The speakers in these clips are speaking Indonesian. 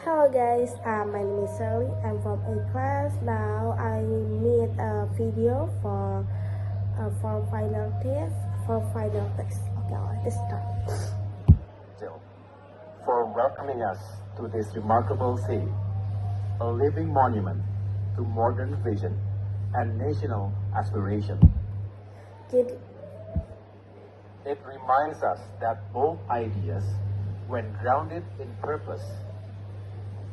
Hello guys, my name is Sally. I'm from A class. Now I made a video for final test. Okay, let's start. For welcoming us to this remarkable city, a living monument to modern vision and national aspiration. Jadi, It reminds us that bold ideas, when grounded in purpose,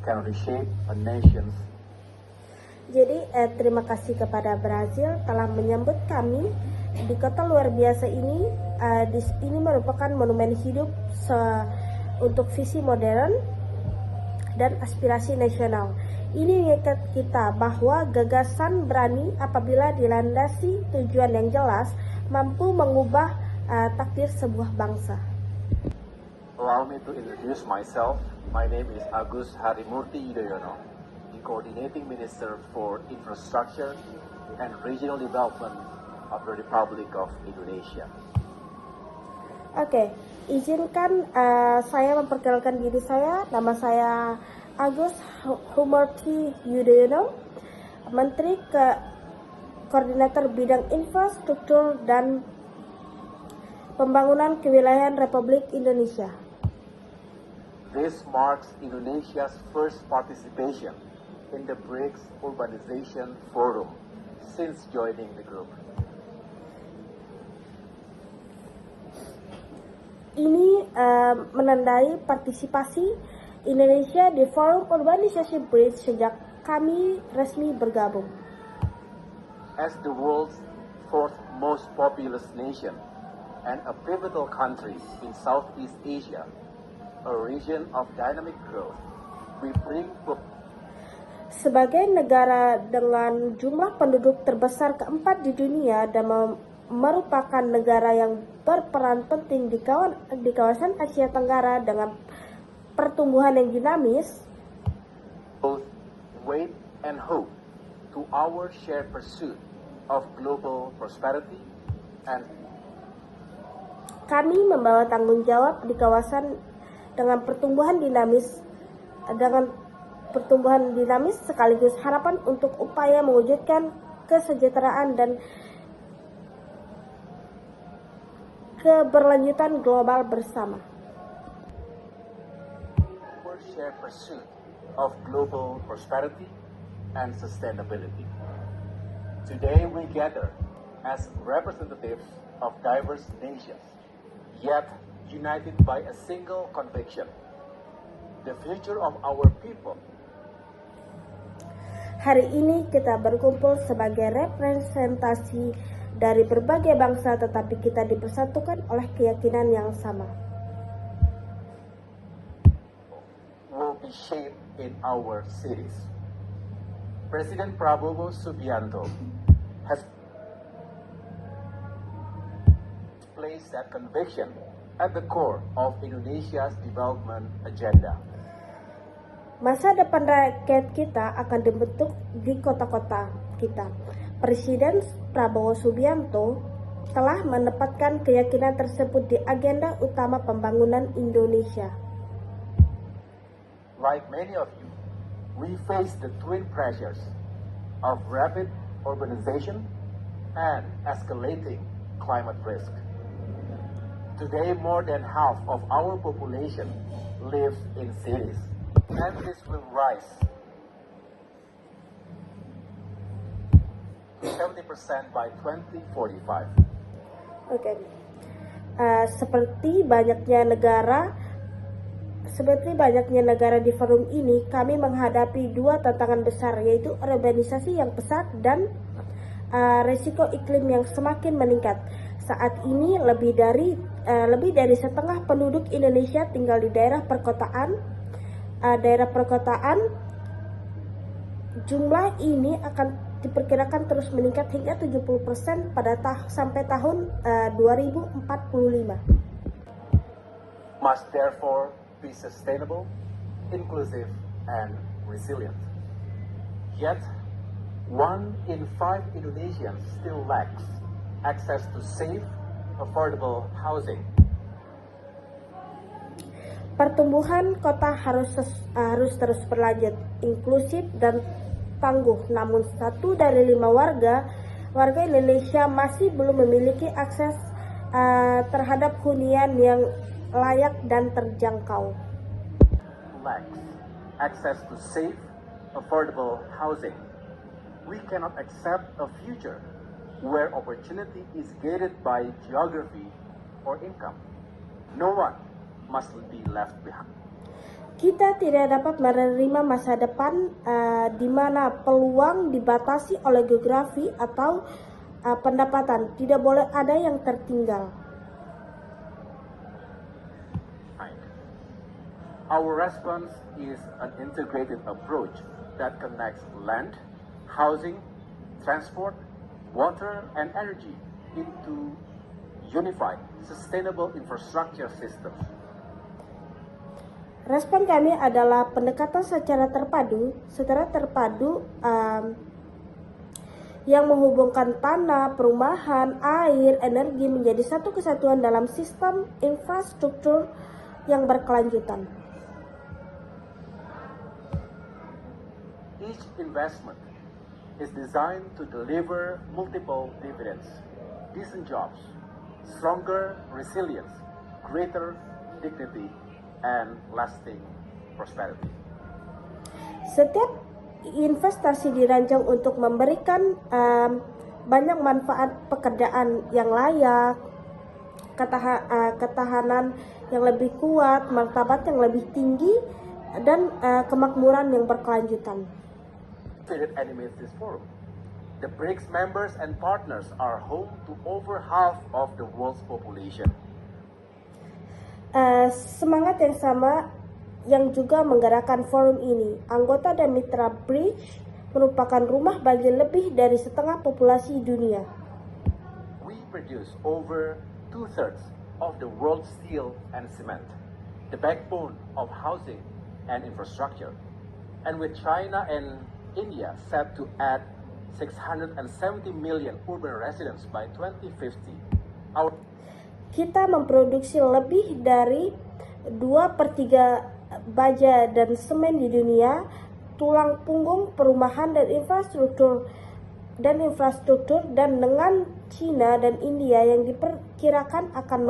can reshape a nation's. Terima kasih kepada Brazil telah menyambut kami di kota luar biasa ini. Ini merupakan monumen hidup untuk visi modern dan aspirasi nasional. Ini mengingat kita bahwa gagasan berani apabila dilandasi tujuan yang jelas mampu mengubah takdir sebuah bangsa. Allow me to introduce myself. My name is Agus Harimurti Yudhoyono, the Coordinating Minister for Infrastructure and Regional Development of the Republic of Indonesia. Oke, izinkan saya memperkenalkan diri saya. Nama saya Agus Harimurti Yudhoyono, Menteri Koordinator Bidang Infrastruktur dan Pembangunan Kewilayahan Republik Indonesia. This marks Indonesia's first participation in the BRICS Urbanization Forum since joining the group. Ini menandai partisipasi Indonesia di Forum Urbanisasi BRICS sejak kami resmi bergabung. As the world's fourth most populous nation and a pivotal country in Southeast Asia, a region of dynamic growth, we bring. Sebagai negara dengan jumlah penduduk terbesar keempat di dunia dan merupakan negara yang berperan penting di kawasan Asia Tenggara dengan pertumbuhan yang dinamis, both weight and hope to our shared pursuit of global prosperity and kami membawa tanggung jawab di kawasan dengan pertumbuhan dinamis sekaligus harapan untuk upaya mewujudkan kesejahteraan dan keberlanjutan global bersama. Our shared pursuit of global prosperity and sustainability. Today we gather as representatives of diverse nations, yet united by a single conviction: the future of our people. Hari ini kita berkumpul sebagai representasi dari berbagai bangsa, tetapi kita dipersatukan oleh keyakinan yang sama. Will be shaped in our cities. President Prabowo Subianto has placed that conviction at the core of Indonesia's development agenda. Masa depan rakyat kita akan dibentuk di kota-kota kita. Presiden Prabowo Subianto telah menempatkan keyakinan tersebut di agenda utama pembangunan Indonesia. Like many of you, we face the twin pressures of rapid urbanization and escalating climate risk. Today, more than half of our population lives in cities, and this will rise to 70% by 2045. Oke. Seperti banyaknya negara di forum ini, kami menghadapi dua tantangan besar, yaitu urbanisasi yang pesat dan risiko iklim yang semakin meningkat. Saat ini lebih dari setengah penduduk Indonesia tinggal di daerah perkotaan. Jumlah ini akan diperkirakan terus meningkat hingga 70% sampai tahun 2045. Must therefore be sustainable, inclusive, and resilient. Yet, 1 in 5 Indonesians still lacks access to safe, affordable housing. Pertumbuhan kota harus terus berlanjut, inklusif dan tangguh. Namun 1 dari 5 warga Indonesia masih belum memiliki akses terhadap hunian yang layak dan terjangkau. Lacks access to safe, affordable housing. We cannot accept a future where opportunity is gated by geography or income. No one must be left behind. Kita tidak dapat menerima masa depan di mana peluang dibatasi oleh geografi atau pendapatan. Tidak boleh ada yang tertinggal. Our response is an integrated approach that connects land, housing, transport, water, and energy into unified, sustainable infrastructure systems. Respon kami adalah pendekatan secara terpadu yang menghubungkan tanah, perumahan, air, energi menjadi satu kesatuan dalam sistem infrastruktur yang berkelanjutan. Each investment is designed to deliver multiple dividends, decent jobs, stronger resilience, greater dignity, and lasting prosperity. Setiap investasi dirancang untuk memberikan banyak manfaat, pekerjaan yang layak, ketahanan yang lebih kuat, martabat yang lebih tinggi, dan kemakmuran yang berkelanjutan. Animates this forum. The BRICS members and partners are home to over half of the world's population. Semangat yang sama yang juga menggerakkan forum ini. Anggota dan mitra BRICS merupakan rumah bagi lebih dari setengah populasi dunia. We produce over 2/3 of the world's steel and cement, the backbone of housing and infrastructure. And with China and India set to add 670 million urban residents by 2050, kita memproduksi lebih dari 2/3 baja dan semen di dunia, tulang punggung perumahan dan infrastruktur, dan dengan China dan India yang diperkirakan akan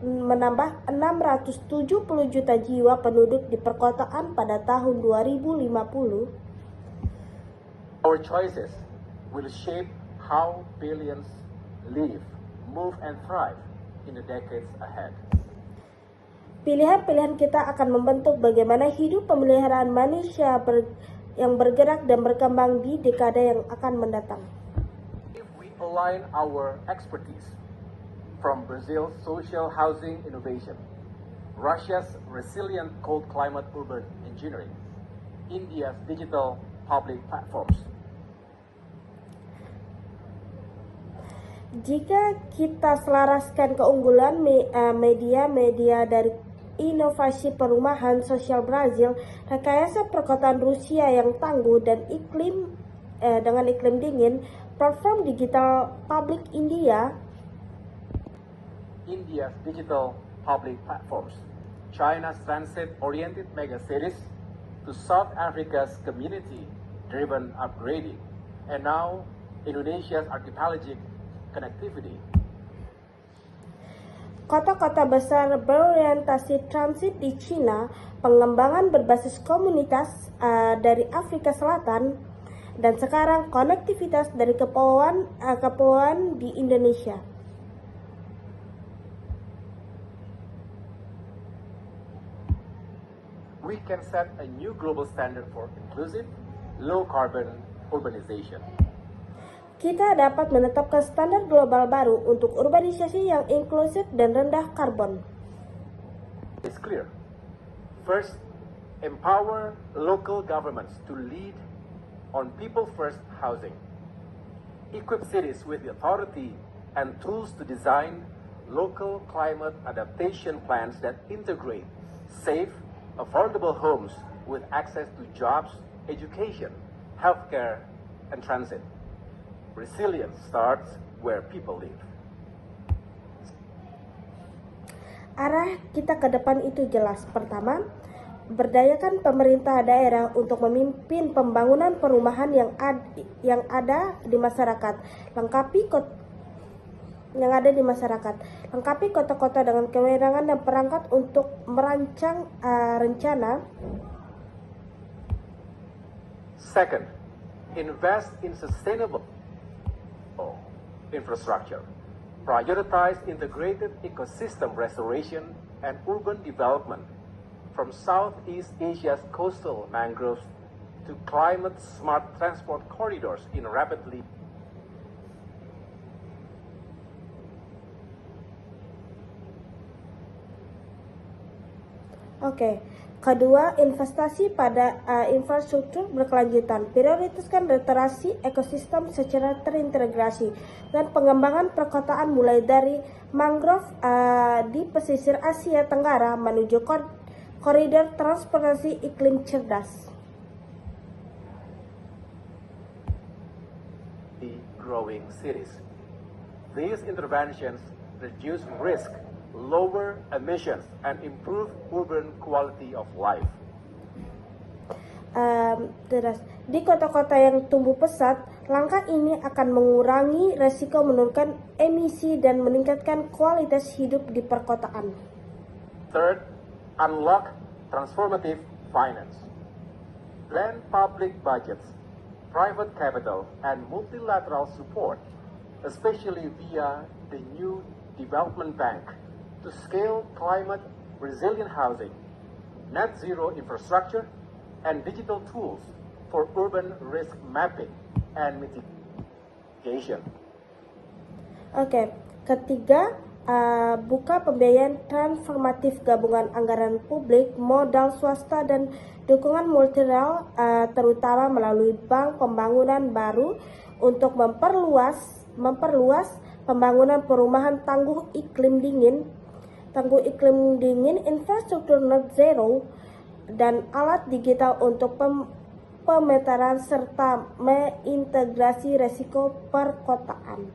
menambah 670 juta jiwa penduduk di perkotaan pada tahun 2050. Our choices will shape how billions live, move, and thrive in the decades ahead. Pilihan-pilihan kita akan membentuk bagaimana hidup pemeliharaan manusia yang bergerak dan berkembang di dekade yang akan mendatang. If we align our expertise from Brazil's social housing innovation, Russia's resilient cold climate urban engineering, India's digital public platforms. Jika kita selaraskan keunggulan media dari inovasi perumahan sosial Brazil, rekayasa perkotaan Rusia yang tangguh dan dengan iklim dingin, platform digital public India's digital public platforms, China's transit-oriented megacities, to South Africa's community-driven upgrading, and now Indonesia's archipelagic connectivity. Kota-kota besar berorientasi transit di China, pengembangan berbasis komunitas dari Afrika Selatan, dan sekarang konektivitas dari kepulauan di Indonesia. We can set a new global standard for inclusive, low-carbon urbanization. Kita dapat menetapkan standar global baru untuk urbanisasi yang inklusif dan rendah karbon. It's clear. First, empower local governments to lead on people-first housing. Equip cities with the authority and tools to design local climate adaptation plans that integrate safe, affordable homes with access to jobs, education, healthcare, and transit. Resilience starts where people live. Arah kita ke depan itu jelas. Pertama, berdayakan pemerintah daerah untuk memimpin pembangunan perumahan yang ada di masyarakat. Lengkapi kota-kota dengan kewenangan dan perangkat untuk merancang rencana. Second, invest in sustainable infrastructure. Prioritize integrated ecosystem restoration and urban development from Southeast Asia's coastal mangroves to climate-smart transport corridors in rapidly Kedua, investasi pada infrastruktur berkelanjutan. Prioritaskan retorasi ekosistem secara terintegrasi dan pengembangan perkotaan mulai dari mangrove di pesisir Asia Tenggara menuju koridor transportasi iklim cerdas. The growing cities. These interventions reduce risk, lower emissions, and improve urban quality of life. Di kota-kota yang tumbuh pesat, langkah ini akan mengurangi resiko menurunkan emisi dan meningkatkan kualitas hidup di perkotaan. Third, unlock transformative finance. Blend public budgets, private capital, and multilateral support, especially via the new development bank, to scale climate resilient housing, net zero infrastructure, and digital tools for urban risk mapping and mitigation. Ketiga, buka pembiayaan transformatif gabungan anggaran publik, modal swasta, dan dukungan multilateral, terutama melalui bank pembangunan baru untuk memperluas pembangunan perumahan tangguh iklim dingin, infrastruktur net zero, dan alat digital untuk pemetaran serta mengintegrasi resiko perkotaan.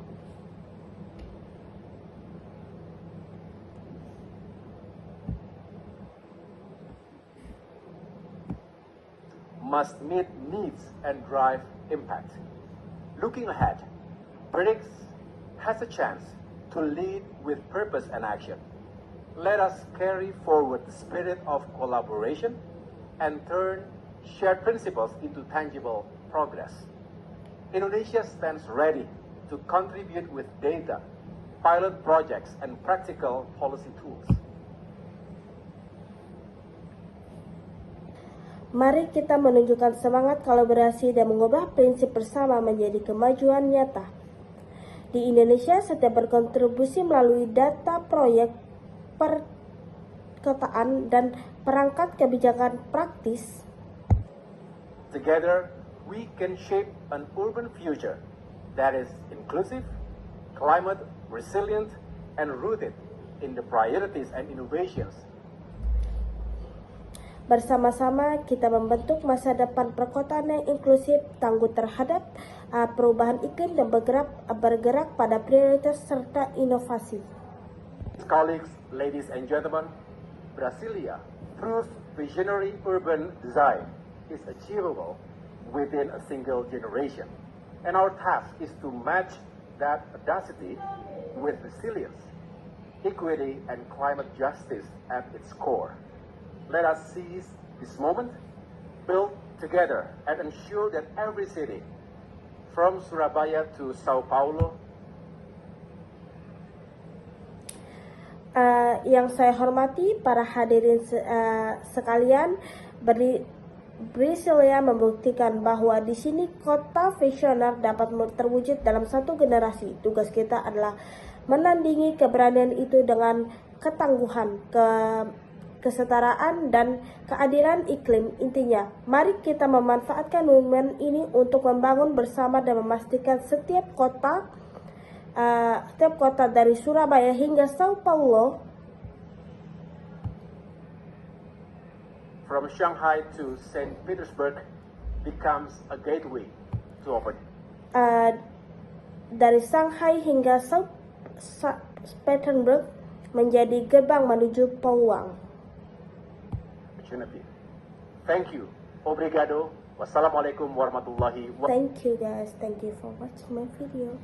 Must meet needs and drive impact. Looking ahead, BRICS has a chance to lead with purpose and action. Let us carry forward the spirit of collaboration and turn shared principles into tangible progress. Indonesia stands ready to contribute with data, pilot projects, and practical policy tools. Mari kita menunjukkan semangat kolaborasi dan mengubah prinsip bersama menjadi kemajuan nyata. Di Indonesia, setiap berkontribusi melalui data proyek perkotaan dan perangkat kebijakan praktis. Together, we can shape an urban future that is inclusive, climate resilient, and rooted in the priorities and innovations. Bersama-sama kita membentuk masa depan perkotaan yang inklusif, tangguh terhadap perubahan iklim, dan bergerak pada prioritas serta inovasi. Colleagues, ladies and gentlemen, Brasilia, through visionary urban design, is achievable within a single generation. And our task is to match that audacity with resilience, equity, and climate justice at its core. Let us seize this moment, build together, and ensure that every city, from Surabaya to Sao Paulo, yang saya hormati para hadirin sekalian, Brasilia membuktikan bahwa di sini kota visioner dapat terwujud dalam satu generasi. Tugas kita adalah menandingi keberanian itu dengan ketangguhan, kesetaraan, dan keadilan iklim. Intinya, mari kita memanfaatkan momen ini untuk membangun bersama dan memastikan setiap kota dari Surabaya hingga Sao Paulo, from Shanghai to St. Petersburg, becomes a gateway to opportunity. Dari Shanghai hingga Petersburg menjadi gerbang menuju peluang. Opportunity. Thank you. Obrigado. Wassalamualaikum warahmatullahi wabarakatuh. Thank you guys. Thank you for watching my video.